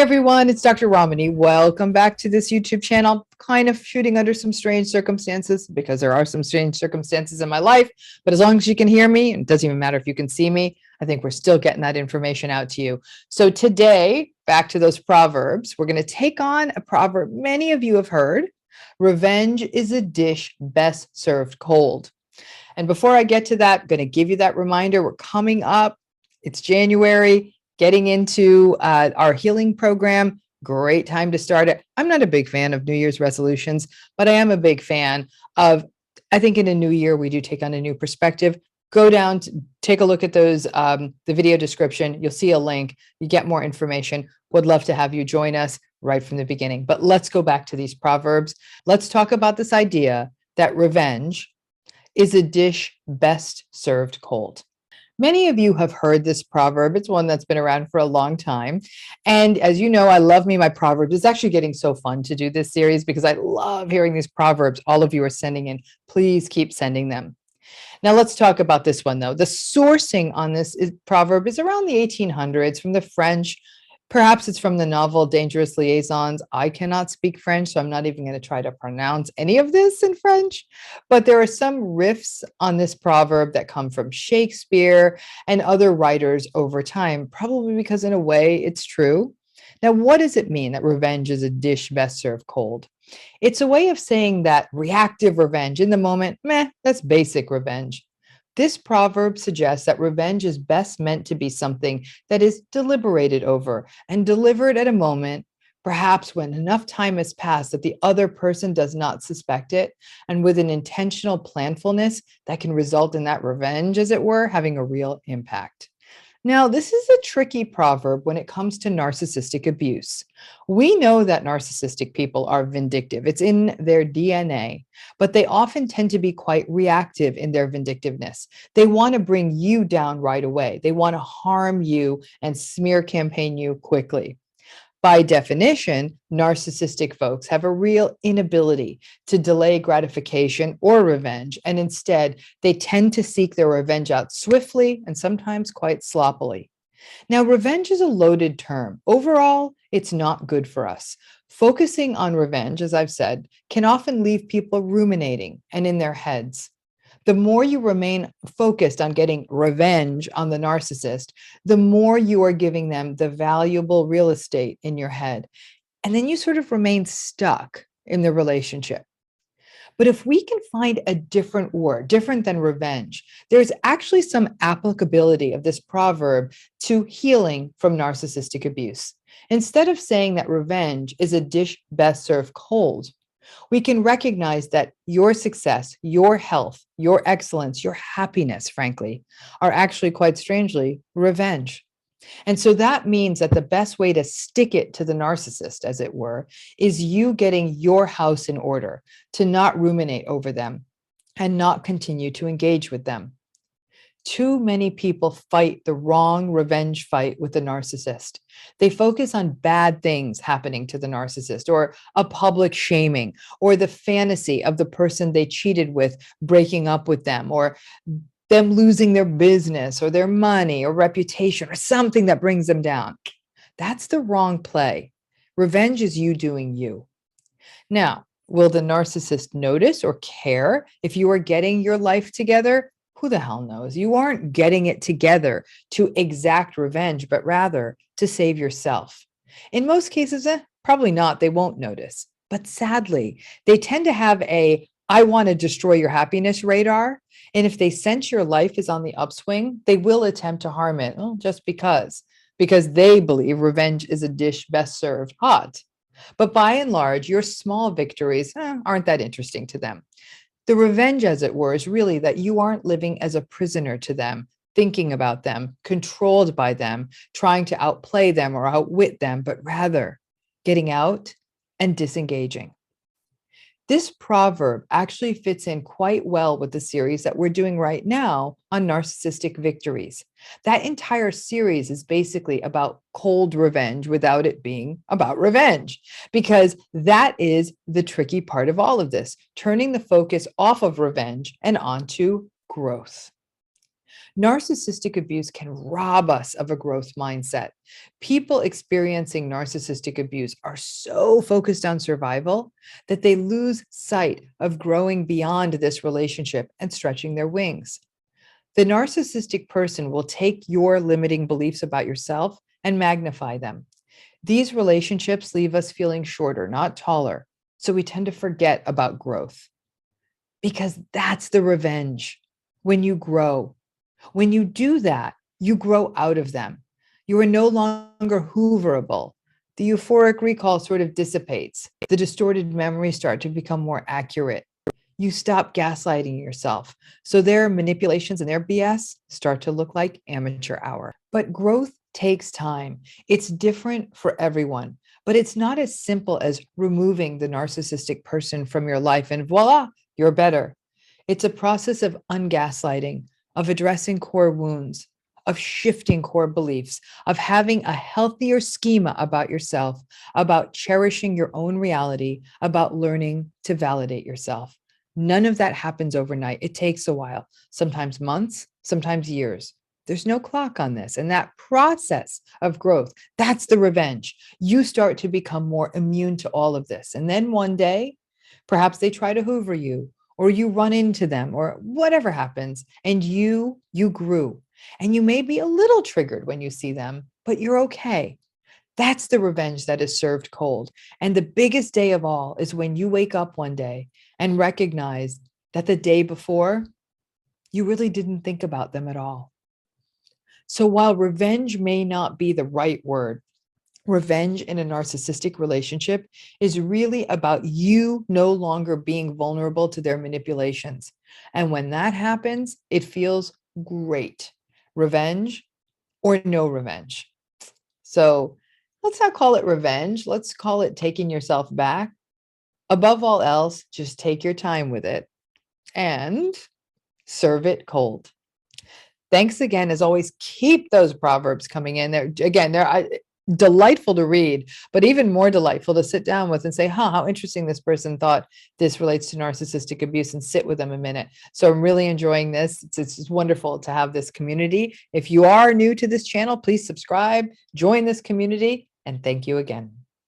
everyone, it's Dr. Ramani. Welcome back to this YouTube channel. Kind of shooting under some strange circumstances because there are some strange circumstances in my life, but as long as you can hear me, it doesn't even matter if you can see me, I think we're still getting that information out to you. So today, back to those proverbs, we're going to take on a proverb many of you have heard. Revenge is a dish best served cold. And before I get to that, I'm going to give you that reminder. We're coming up. It's January. Getting into our healing program, great time to start it. I'm not a big fan of New Year's resolutions, but I am a big fan of, I think in a new year, we do take on a new perspective. Go down, take a look at those, the video description. You'll see a link. You get more information. Would love to have you join us right from the beginning. But let's go back to these proverbs. Let's talk about this idea that revenge is a dish best served cold. Many of you have heard this proverb. It's one that's been around for a long time. And as you know, I love me my proverbs. It's actually getting so fun to do this series because I love hearing these proverbs all of you are sending in. Please keep sending them. Now let's talk about this one though. The sourcing on this proverb is around the 1800s from the French. Perhaps it's from the novel Dangerous Liaisons. I cannot speak French, so I'm not even going to try to pronounce any of this in French. But there are some riffs on this proverb that come from Shakespeare and other writers over time, probably because in a way it's true. Now, what does it mean that revenge is a dish best served cold? It's a way of saying that reactive revenge in the moment, meh, that's basic revenge. This proverb suggests that revenge is best meant to be something that is deliberated over and delivered at a moment, perhaps when enough time has passed that the other person does not suspect it, and with an intentional planfulness that can result in that revenge, as it were, having a real impact. Now, this is a tricky proverb when it comes to narcissistic abuse. We know that narcissistic people are vindictive. It's in their DNA, but they often tend to be quite reactive in their vindictiveness. They want to bring you down right away. They want to harm you and smear campaign you quickly. By definition, narcissistic folks have a real inability to delay gratification or revenge, and instead, they tend to seek their revenge out swiftly and sometimes quite sloppily. Now, revenge is a loaded term. Overall, it's not good for us. Focusing on revenge, as I've said, can often leave people ruminating and in their heads. The more you remain focused on getting revenge on the narcissist, the more you are giving them the valuable real estate in your head. And then you sort of remain stuck in the relationship. But if we can find a different word, different than revenge, there's actually some applicability of this proverb to healing from narcissistic abuse. Instead of saying that revenge is a dish best served cold, we can recognize that your success, your health, your excellence, your happiness, frankly, are actually quite strangely revenge. And so that means that the best way to stick it to the narcissist, as it were, is you getting your house in order, to not ruminate over them and not continue to engage with them. Too many people fight the wrong revenge fight with the narcissist. They focus on bad things happening to the narcissist, or a public shaming, or the fantasy of the person they cheated with breaking up with them, or them losing their business or their money or reputation or something that brings them down. That's the wrong play. Revenge is you doing you. Now, will the narcissist notice or care if you are getting your life together? Who the hell knows? You aren't getting it together to exact revenge, but rather to save yourself. In most cases, probably not. They won't notice. But sadly, they tend to have a I want to destroy your happiness radar. And if they sense your life is on the upswing, they will attempt to harm it just because they believe revenge is a dish best served hot. But by and large, your small victories aren't that interesting to them. The revenge, as it were, is really that you aren't living as a prisoner to them, thinking about them, controlled by them, trying to outplay them or outwit them, but rather getting out and disengaging. This proverb actually fits in quite well with the series that we're doing right now on narcissistic victories. That entire series is basically about cold revenge without it being about revenge, because that is the tricky part of all of this, turning the focus off of revenge and onto growth. Narcissistic abuse can rob us of a growth mindset. People experiencing narcissistic abuse are so focused on survival that they lose sight of growing beyond this relationship and stretching their wings. The narcissistic person will take your limiting beliefs about yourself and magnify them. These relationships leave us feeling shorter, not taller, so we tend to forget about growth because that's the revenge. When you grow, when you do that, you grow out of them. You are no longer hooverable. The euphoric recall sort of dissipates. The distorted memories start to become more accurate. You stop gaslighting yourself. So their manipulations and their BS start to look like amateur hour. But growth takes time. It's different for everyone, but it's not as simple as removing the narcissistic person from your life and voila, you're better. It's a process of ungaslighting, of addressing core wounds, of shifting core beliefs, of having a healthier schema about yourself, about cherishing your own reality, about learning to validate yourself. None of that happens overnight. It takes a while, sometimes months, sometimes years. There's no clock on this. And that process of growth, that's the revenge. You start to become more immune to all of this. And then one day, perhaps they try to hoover you, or you run into them, or whatever happens, and you grew. And you may be a little triggered when you see them, but you're okay. That's the revenge that is served cold. And the biggest day of all is when you wake up one day and recognize that the day before, you really didn't think about them at all. So while revenge may not be the right word, revenge in a narcissistic relationship is really about you no longer being vulnerable to their manipulations. And when that happens, it feels great. Revenge or no revenge. So let's not call it revenge. Let's call it taking yourself back. Above all else, just take your time with it and serve it cold. Thanks again. As always, keep those proverbs coming in there. Again, they're delightful to read, but even more delightful to sit down with and say, how interesting this person thought this relates to narcissistic abuse, and sit with them a minute. So I'm really enjoying this. It's wonderful to have this community. If you are new to this channel, please subscribe, join this community, and thank you again.